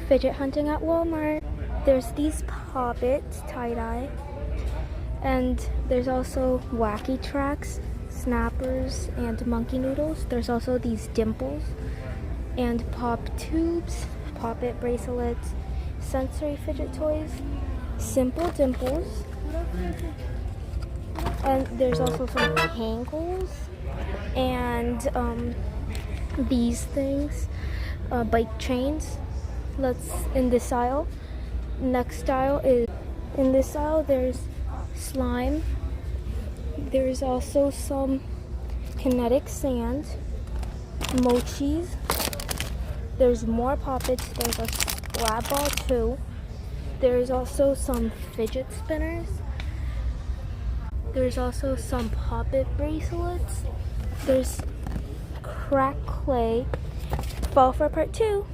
fidget hunting at Walmart. There's these poppets, tie-dye, and there's also wacky tracks, snappers, and monkey noodles. There's also these dimples and pop tubes, poppet bracelets, sensory fidget toys, simple dimples, and there's also some tangles and these things, bike chains. In this aisle. Next aisle is in this aisle. There's slime. There's also some kinetic sand, mochis. There's more poppets. There's a slab ball too. There's also some fidget spinners. There's also some poppet bracelets. There's cracked clay. Fall for part 2.